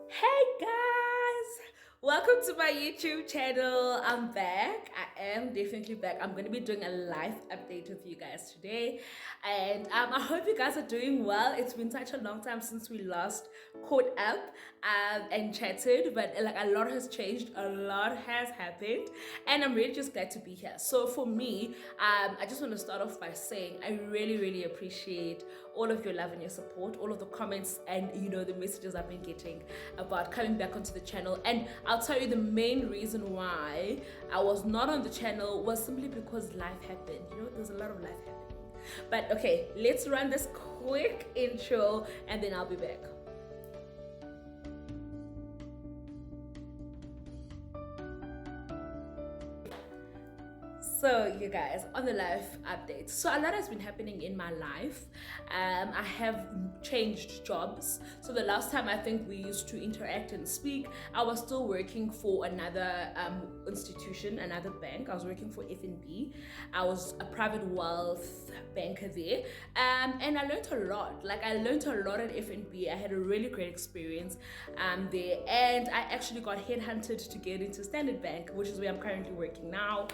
Hey guys, welcome to my YouTube channel. I'm back. I am definitely back. I'm going to be doing a live update with you guys today, and I hope you guys are doing well. It's been such a long time since we last caught up and chatted, but like a lot has changed, a lot has happened, and I'm really just glad to be here. So for me, I just want to start off by saying I really appreciate all of your love and your support, all of the comments, and the messages I've been getting about coming back onto the channel. And I'll tell you, the main reason why I was not on the channel was simply because life happened. There's a lot of life happening. But okay, let's run this quick intro and then I'll be back. So you guys, on the life update, so a lot has been happening in my life. I have changed jobs. So the last time I think we used to interact and speak, I was still working for another institution, another bank. I was working for FNB. I was a private wealth banker there, and I learned a lot. Like, I learned a lot at FNB. I had a really great experience there, and I actually got headhunted to get into Standard Bank, which is where I'm currently working now.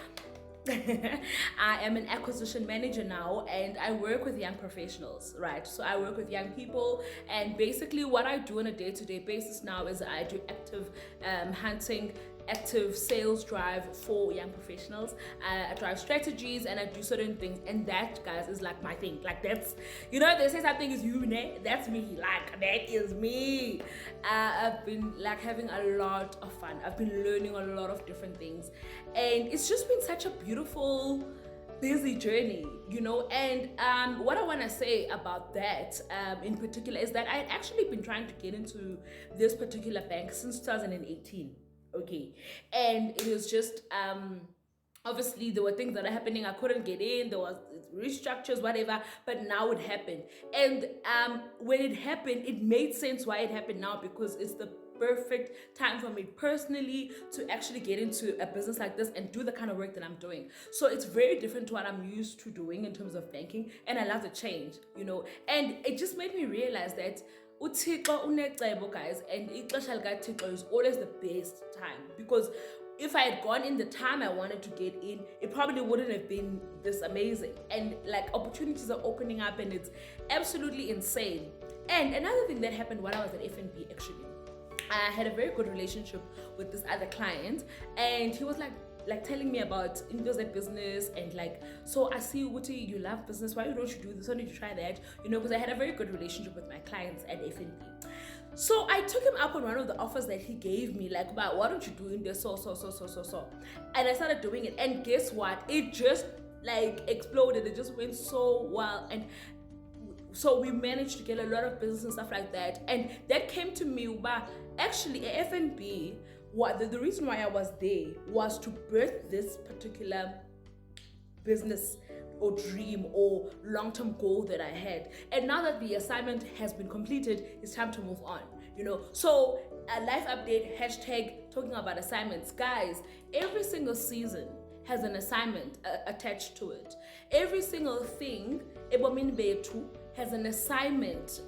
I am an acquisition manager now, and I work with young professionals, right? So I work with young people, and basically what I do on a day-to-day basis now is I do active hunting, active sales drive for young professionals. I drive strategies and I do certain things, and that, guys, is like my thing. Like, that's, they say something is you, né? That's me. Like, that is me. I've been like having a lot of fun. I've been learning a lot of different things, and it's just been such a beautiful, busy journey, and what I want to say about that in particular is that I had actually been trying to get into this particular bank since 2018. Okay, and it was just obviously there were things that are happening. I couldn't get in. There was restructures, whatever, but now it happened. And when it happened, it made sense why it happened now, because it's the perfect time for me personally to actually get into a business like this and do the kind of work that I'm doing. So it's very different to what I'm used to doing in terms of banking, and I love the change, and it just made me realize that uThixo unecebo, guys, and ixesha likaThixo is always the best time, because if I had gone in the time I wanted to get in, it probably wouldn't have been this amazing. And like, opportunities are opening up, and it's absolutely insane. And another thing that happened while I was at FNB, actually, I had a very good relationship with this other client, and he was like telling me about internet business, and like, so I see, Uti, you love business, why don't you do this, why don't you try that, because I had a very good relationship with my clients at FNB. So I took him up on one of the offers that he gave me, like, about why don't you do in this, so, and I started doing it, and guess what, it just like exploded. It just went so well, and so we managed to get a lot of business and stuff like that. And that came to me, but actually at FNB, the reason why I was there was to birth this particular business or dream or long-term goal that I had. And now that the assignment has been completed, it's time to move on, So a life update, hashtag talking about assignments. Guys, every single season has an assignment attached to it. Every single thing, has an assignment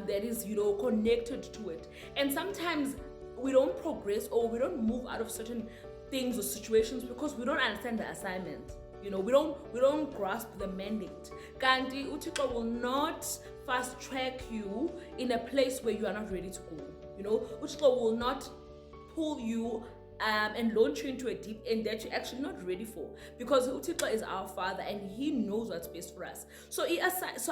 that is, connected to it. And sometimes we don't progress, or we don't move out of certain things or situations because we don't understand the assignment. We don't grasp the mandate. Kanti uThixo will not fast track you in a place where you are not ready to go. Uthixo will not pull you and launch you into a deep end that you're actually not ready for, because uThixo is our Father and He knows what's best for us. So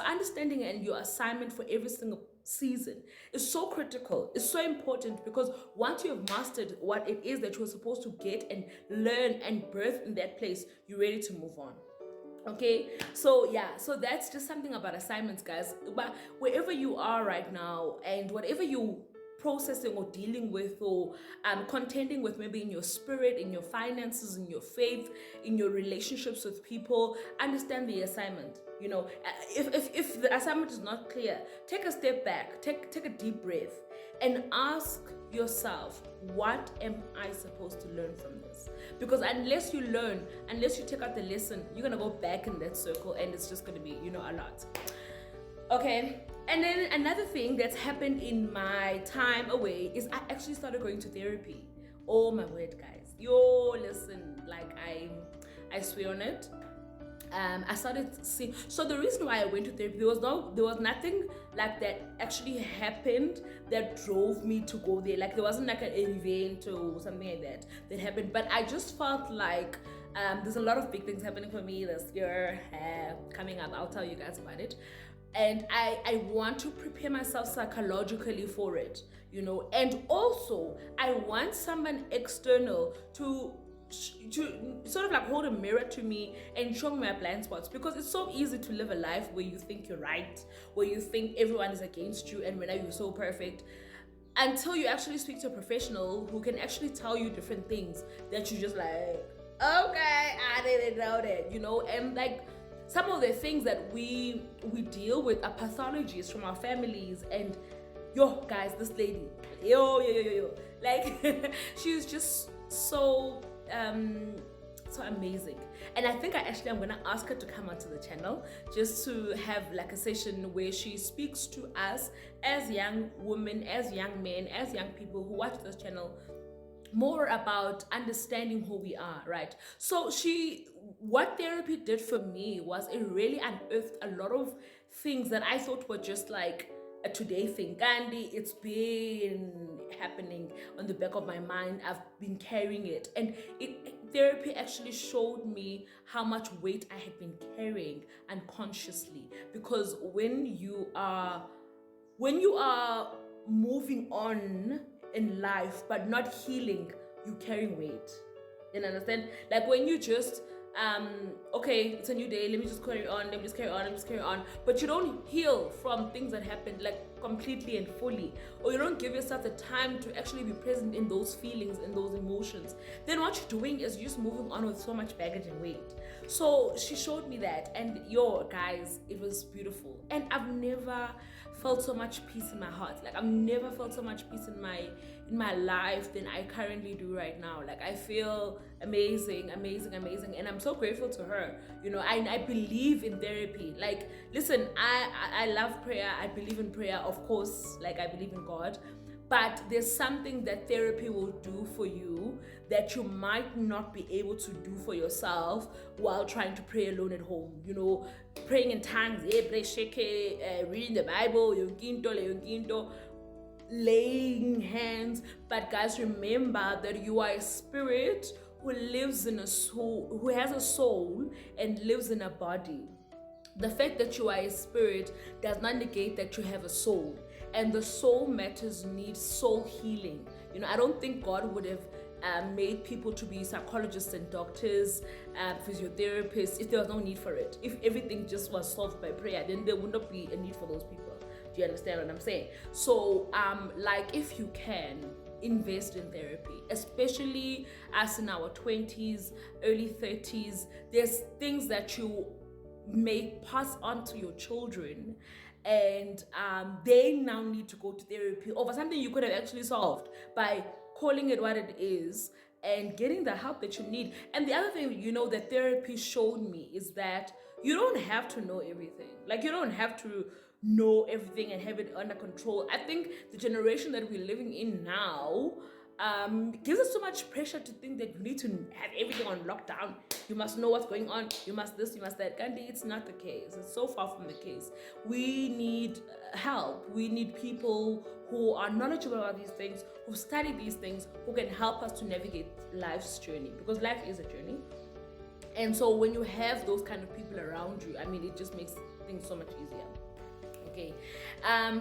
understanding and your assignment for every single season is so critical. It's so important, because once you have mastered what it is that you're supposed to get and learn and birth in that place, you're ready to move on. Okay, so yeah, so that's just something about assignments, guys. But wherever you are right now, and whatever you processing or dealing with, or contending with, maybe in your spirit, in your finances, in your faith, in your relationships with people, understand the assignment. If the assignment is not clear, take a step back, take a deep breath, and ask yourself, what am I supposed to learn from this? Because unless you learn, unless you take out the lesson, you're gonna go back in that circle, and it's just gonna be, a lot. Okay, And then another thing that's happened in my time away is I actually started going to therapy. Oh my word, guys. Yo, listen, like I swear on it. I started seeing. So the reason why I went to therapy, there was nothing like that actually happened that drove me to go there. Like there wasn't like an event or something like that happened. But I just felt like there's a lot of big things happening for me this year coming up. I'll tell you guys about it. And I want to prepare myself psychologically for it, you know. And also I want someone external to sort of like hold a mirror to me and show me my blind spots, because it's so easy to live a life where you think you're right, where you think everyone is against you and whenever you're so perfect, until you actually speak to a professional who can actually tell you different things that you just like, okay, I didn't know that, you know. And like some of the things that we deal with are pathologies from our families. And yo guys, this lady, yo, like she's just so amazing. And I think I'm gonna ask her to come onto the channel just to have like a session where she speaks to us as young women, as young men, as young people who watch this channel, more about understanding who we are, right? So what therapy did for me was it really unearthed a lot of things that I thought were just like a today thing. Gandhi, it's been happening on the back of my mind. I've been carrying it. And therapy actually showed me how much weight I had been carrying unconsciously. Because when you are moving on in life but not healing, you carry weight. You understand? Like when you just okay, it's a new day, let me just carry on, but you don't heal from things that happened like completely and fully, or you don't give yourself the time to actually be present in those feelings and those emotions, then what you're doing is you're just moving on with so much baggage and weight. So she showed me that, and yo guys, it was beautiful. And I've never felt so much peace in my heart. Like I've never felt so much peace in my life than I currently do right now. Like I feel amazing, and I'm so grateful to her. You know, I believe in therapy. Like listen, I love prayer. I believe in prayer, of course. Like I believe in God. But there's something that therapy will do for you that you might not be able to do for yourself while trying to pray alone at home. You know, praying in tongues, reading the Bible, laying hands. But guys, remember that you are a spirit who lives in a soul, who has a soul and lives in a body. The fact that you are a spirit does not negate that you have a soul. And the soul matters needs soul healing. You know, I don't think God would have made people to be psychologists and doctors, physiotherapists, if there was no need for it. If everything just was solved by prayer, then there would not be a need for those people. Do you understand what I'm saying? So, like if you can, invest in therapy, especially us in our 20s, early 30s. There's things that you may pass on to your children, and they now need to go to therapy over something you could have actually solved by calling it what it is and getting the help that you need. And the other thing, you know, that therapy showed me is that you don't have to know everything. Like you don't have to know everything and have it under control. I think the generation that we're living in now gives us so much pressure to think that you need to have everything on lockdown. You must know what's going on. You must this, you must that. Gandhi, it's not the case. It's so far from the case. We need help. We need people who are knowledgeable about these things, who study these things, who can help us to navigate life's journey, because life is a journey. And so when you have those kind of people around you, I mean, it just makes things so much easier. Okay.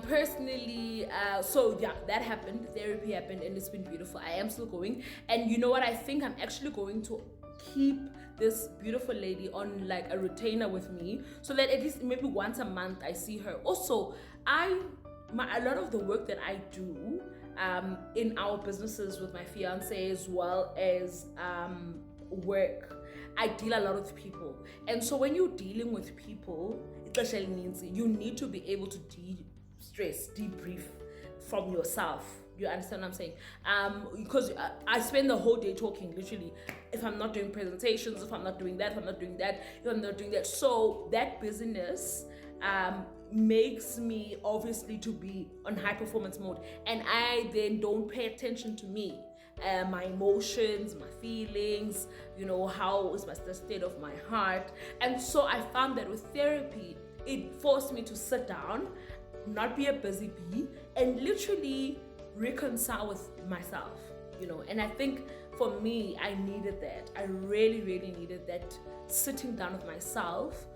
Personally, so yeah, that happened. Therapy happened, and it's been beautiful. I am still going, and you know what? I think I'm actually going to keep this beautiful lady on like a retainer with me, so that at least maybe once a month I see her. Also, a lot of the work that I do in our businesses with my fiance, as well as work, I deal a lot with people. And so when you're dealing with people, you need to be able to de-stress, debrief from yourself. You understand what I'm saying? Because I spend the whole day talking, literally. If I'm not doing presentations, if I'm not doing that, if I'm not doing that. So that busyness makes me obviously to be on high performance mode, and I then don't pay attention to me, my emotions, my feelings, how is the state of my heart. And so I found that with therapy, it forced me to sit down, not be a busy bee, and literally reconcile with myself, and I think for me, I needed that. I really, really needed that, sitting down with myself,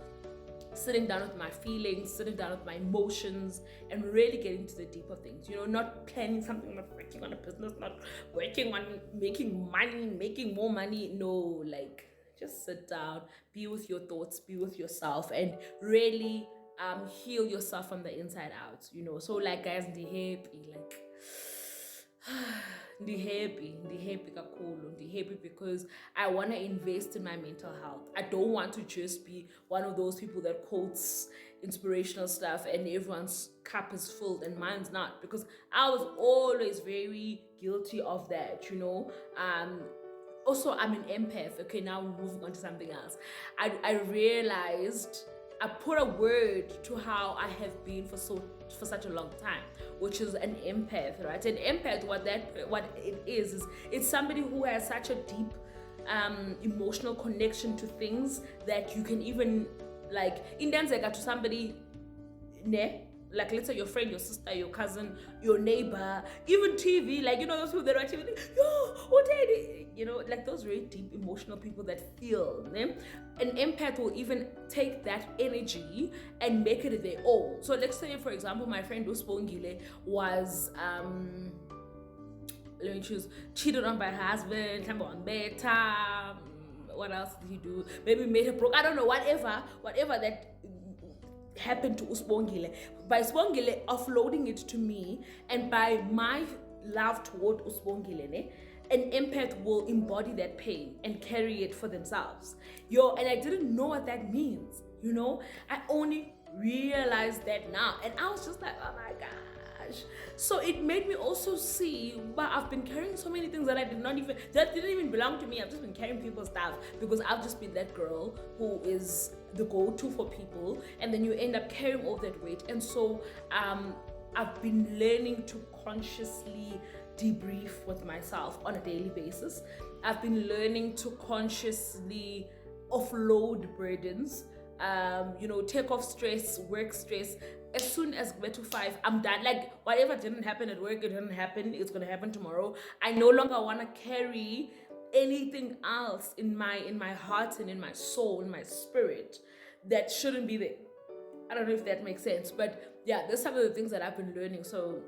sitting down with my feelings, sitting down with my emotions, and really getting to the deeper things. Not planning something, not working on a business, not working on making money, making more money. No, like, just sit down, be with your thoughts, be with yourself, and really heal yourself from the inside out. So, like, guys, the happy, like, happy because I want to invest in my mental health. I don't want to just be one of those people that quotes inspirational stuff and everyone's cup is filled and mine's not, because I was always very guilty of that. Also, I'm an empath. Okay, now we're moving on to something else. I realized, I put a word to how I have been for such a long time, which is an empath, right? An empath, what it is it's somebody who has such a deep emotional connection to things that you can even, like, indenzeka to somebody, like, let's say your friend, your sister, your cousin, your neighbor, even TV, like, those people that watch TV, yo, what like those very deep emotional people that feel, An empath will even take that energy and make it their own. So let's say, for example, my friend Uspongile was let me choose, cheated on by her husband, on beta, what else did he do? Maybe made her broke, I don't know, whatever that happened to Uspongile. By Uspongile offloading it to me, and by my love toward Uspongile, an empath will embody that pain and carry it for themselves. And I didn't know what that means, I only realized that now, and I was just like, oh my gosh. So it made me also see, but I've been carrying so many things that didn't even belong to me. I've just been carrying people's stuff because I've just been that girl who is the go-to for people, and then you end up carrying all that weight. And so I've been learning to consciously debrief with myself on a daily basis. I've been learning to consciously offload burdens, take off stress, work stress. As soon as I get to 5, I'm done. Like, whatever didn't happen at work, it didn't happen, it's gonna happen tomorrow. I no longer want to carry anything else in my heart and in my soul, in my spirit, that shouldn't be there. I don't know if that makes sense, but yeah, those are some of the things that I've been learning. So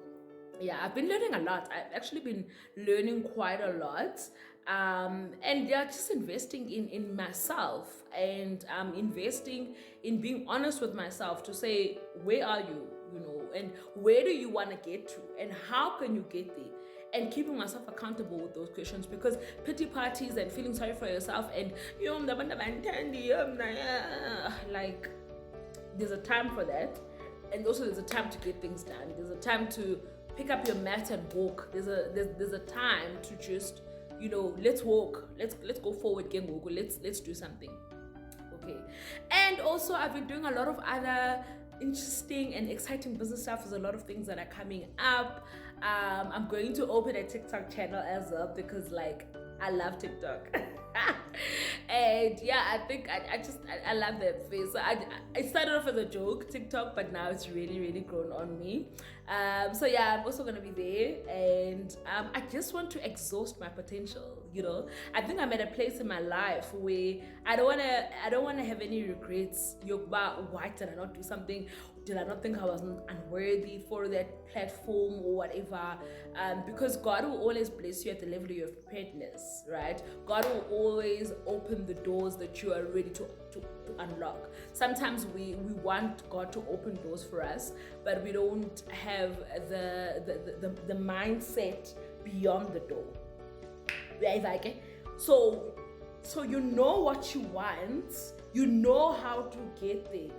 yeah, I've been learning a lot. I've actually been learning quite a lot. And yeah, just investing in myself, and investing in being honest with myself to say, where are you, and where do you want to get to, and how can you get there? And keeping myself accountable with those questions, because pity parties and feeling sorry for yourself and like, there's a time for that, and also there's a time to get things done. There's a time to pick up your mat and walk. There's a time to just, let's walk, let's go forward, let's do something. Okay. And also, I've been doing a lot of other interesting and exciting business stuff. There's a lot of things that are coming up. I'm going to open a TikTok channel as well, because, like, I love TikTok. And yeah, I think I love that space. So I started off as a joke, TikTok, but now it's really, really grown on me. So yeah, I'm also gonna be there, and I just want to exhaust my potential. I think I'm at a place in my life where I don't wanna have any regrets. Why did I not do something? Did I not think I was unworthy for that platform or whatever? Because God will always bless you at the level of your preparedness, right? God will always open the doors that you are ready to unlock. Sometimes we want God to open doors for us, but we don't have the mindset beyond the door. So you know what you want, you know how to get there.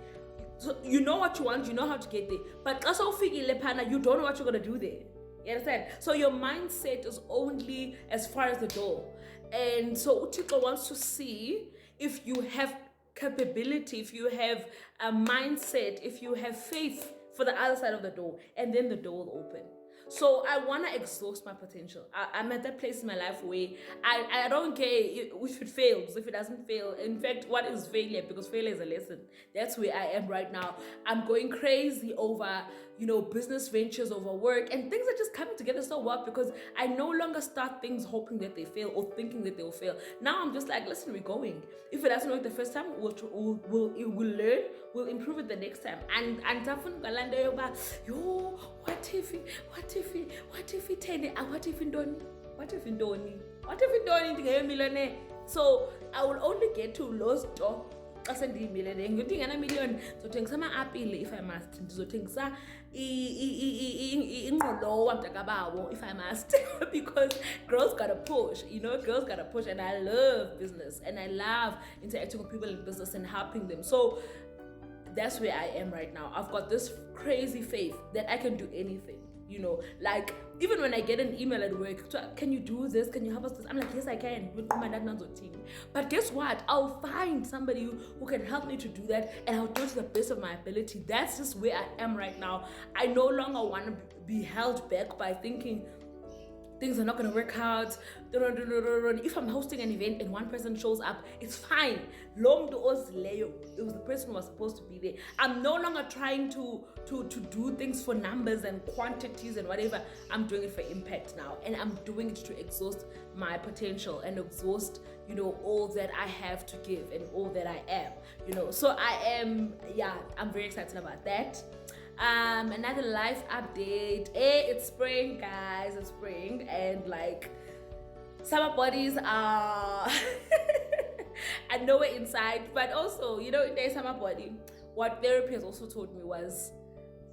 So you know what you want, you know how to get there. But also, you don't know what you're gonna do there. You understand? So your mindset is only as far as the door. And so Utiko wants to see if you have capability, if you have a mindset, if you have faith for the other side of the door, and then the door will open. So I want to exhaust my potential. I'm at that place in my life where I don't care if it fails, if it doesn't fail. In fact, what is failure? Because failure is a lesson. That's where I am right now. I'm going crazy over, business ventures, over work, and things are just coming together so well because I no longer start things hoping that they fail or thinking that they will fail. Now I'm just like, listen, we're going. If it doesn't work the first time, we'll learn, we'll improve it the next time. And yo, what if ndoni? So I will only get to lost door xa sendiyimilele ngidinga million ndizothengisa ama-apile if I must, ndizothengisa ingqolowa mntakabawo if I must because girls gotta push, and I love business and I love interacting with people in business and helping them. So that's where I am right now. I've got this crazy faith that I can do anything. Like even when I get an email at work, can you do this? Can you help us this? I'm like, yes, I can. But guess what? I'll find somebody who can help me to do that, and I'll do it to the best of my ability. That's just where I am right now. I no longer want to be held back by thinking things are not going to work out. If I'm hosting an event and one person shows up, it's fine. It was the person who was supposed to be there. I'm no longer trying to do things for numbers and quantities and whatever. I'm doing it for impact now, and I'm doing it to exhaust my potential and exhaust, all that I have to give and all that I am. So I'm very excited about that. Another life update. It's spring, guys. It's spring, and summer bodies are I know it inside, but also, in their summer body, what therapy has also taught me was,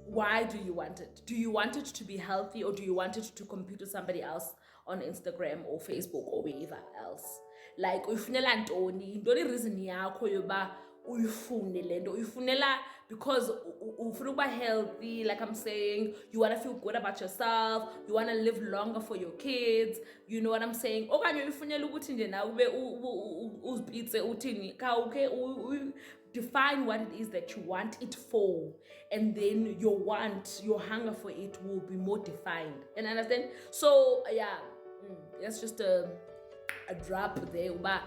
why do you want it? Do you want it to be healthy, or do you want it to compete with somebody else on Instagram or Facebook or wherever else? Uyifunela ntoni reason yakho yoba uyifune lento uyifunela because ufuna ukuba healthy, like I'm saying, you want to feel good about yourself, you want to live longer for your kids, you know what I'm saying? Okanye uyifunela ukuthi nje na ube uzipitse uthini define what it is that you want it for, and then your hunger for it will be more defined. And understand? So that's just a drop there. But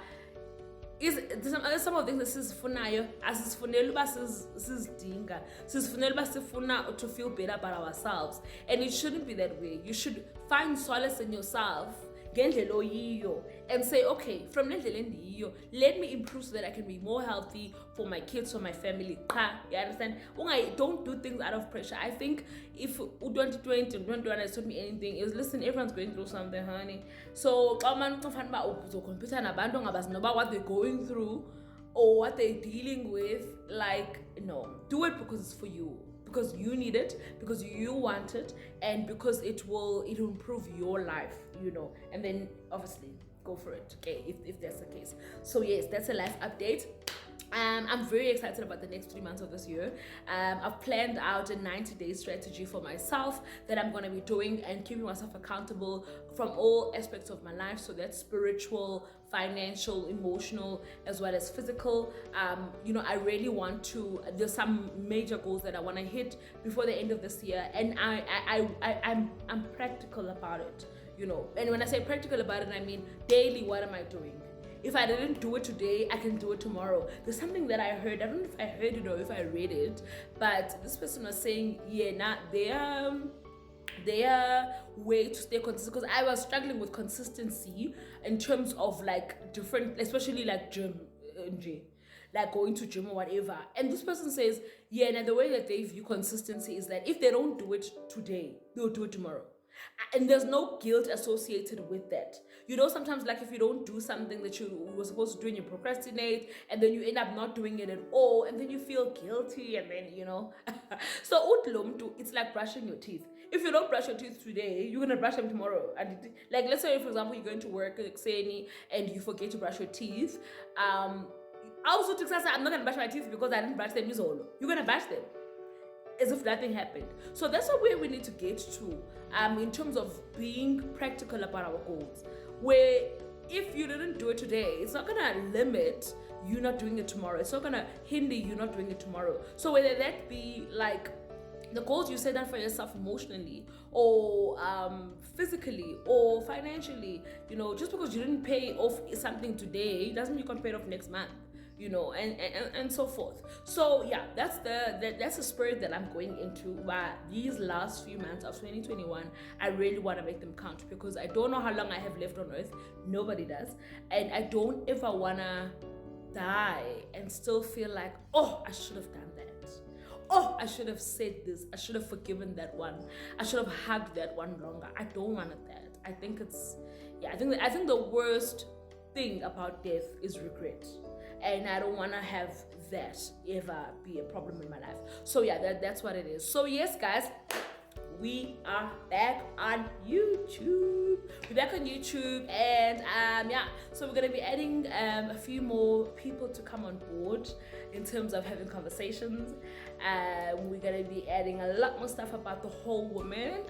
some of the things sisifunayo asisifuneli uba sizidinga, sisifuneli uba sifuna to feel better about ourselves, and it shouldn't be that way. You should find solace in yourself ngendlela oyiyo and say, okay, from ngendlela endiyiyo, let me improve so that I can be more healthy for my kids, for my family. You understand? Don't do things out of pressure. I think if 2020 and 2021 has taught me anything, is listen, everyone's going through something, honey. So what they're going through or what they're dealing with, no, do it because it's for you, because you need it, because you want it, and because it will improve your life, and then obviously go for it, okay, if that's the case. So yes, that's a life update. I'm very excited about the next 3 months of this year. I've planned out a 90-day strategy for myself that I'm going to be doing and keeping myself accountable from all aspects of my life. So that's spiritual, financial, emotional, as well as physical. I really want to, there's some major goals that I want to hit before the end of this year. And I'm practical about it, And when I say practical about it, I mean daily, what am I doing? If I didn't do it today, I can do it tomorrow. There's something that I heard. I don't know if I heard it or if I read it, but this person was saying, their way to stay consistent, because I was struggling with consistency in terms of different, especially gym, going to gym or whatever. And this person says, now the way that they view consistency is that if they don't do it today, they'll do it tomorrow. And there's no guilt associated with that. Sometimes if you don't do something that you were supposed to do and you procrastinate, and then you end up not doing it at all, and then you feel guilty, and then, So it's like brushing your teeth. If you don't brush your teeth today, you're going to brush them tomorrow. And let's say, for example, you're going to work and you forget to brush your teeth. I'm not going to brush my teeth because I didn't brush them. You're going to brush them as if nothing happened. So that's where we need to get to in terms of being practical about our goals, where if you didn't do it today, it's not going to limit you not doing it tomorrow. It's not gonna hinder you not doing it tomorrow. So whether that be like the goals you set down for yourself emotionally or physically or financially, you know, just because you didn't pay off something today doesn't mean you can pay it off next month, you know, and so forth. So yeah, that's the spirit that I'm going into. But these last few months of 2021, I really want to make them count, because I don't know how long I have left on earth. Nobody does. And I don't ever want to die and still feel like, oh, I should have done that. Oh, I should have said this. I should have forgiven that one. I should have hugged that one longer. I don't want that. I think it's, yeah, I think the worst thing about death is regret. And I don't want to have that ever be a problem in my life. So yeah, that's what it is. So yes, guys, we are back on YouTube. We're back on YouTube, and yeah, so we're gonna be adding a few more people to come on board in terms of having conversations. We're gonna be adding a lot more stuff about the whole woman.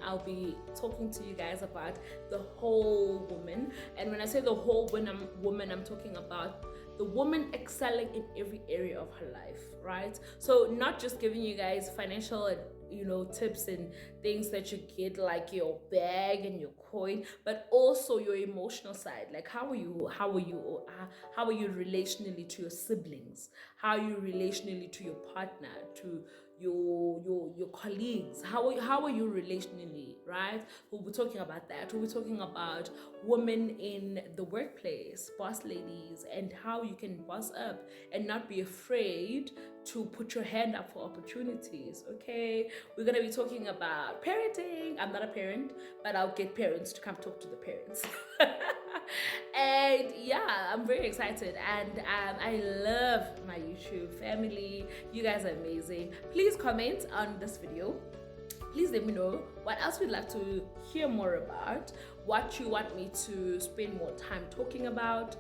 I'll be talking to you guys about the whole woman, and when I say the whole woman, I'm talking about the woman excelling in every area of her life, right? So not just giving you guys financial and, you know, tips and things that you get, like your bag and your coin, but also your emotional side. Like how are you relationally to your siblings? How are you relationally to your partner, to your colleagues? How are you relationally, right? We'll be talking about that. We'll be talking about women in the workplace, boss ladies, and how you can boss up and not be afraid to put your hand up for opportunities. Okay, we're gonna be talking about parenting. I'm not a parent, but I'll get parents to come talk to the parents. And yeah, I'm very excited, and I love my YouTube family. You guys are amazing. Please comment on this video. Please let me know what else we'd like to hear more about, what you want me to spend more time talking about,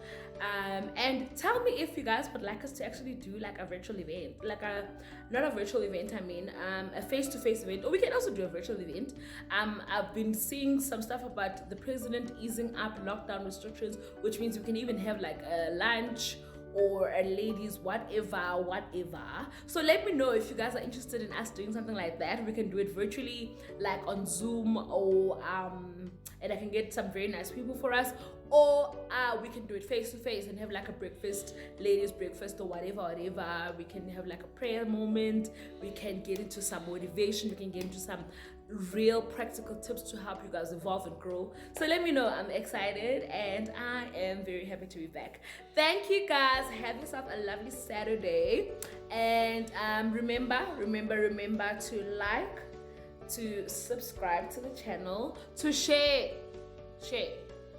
and tell me if you guys would like us to actually do like a virtual event, not a virtual event, I mean a face-to-face event, or we can also do a virtual event. I've been seeing some stuff about the president easing up lockdown restrictions, which means we can even have like a lunch or a ladies whatever. So let me know if you guys are interested in us doing something like that. We can do it virtually, like on Zoom, or and I can get some very nice people for us, or we can do it face to face and have like a breakfast, ladies breakfast, or whatever. We can have like a prayer moment. We can get into some motivation. We can get into some real practical tips to help you guys evolve and grow. So let me know. I'm excited, and I am very happy to be back. Thank you guys. Have yourself a lovely Saturday, and remember to like, to subscribe to the channel, to share.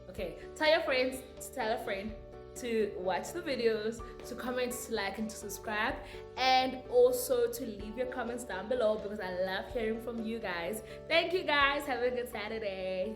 Okay, tell your friends to tell a friend to watch the videos, to comment, to like, and to subscribe, and also to leave your comments down below, because I love hearing from you guys. Thank you guys. Have a good Saturday.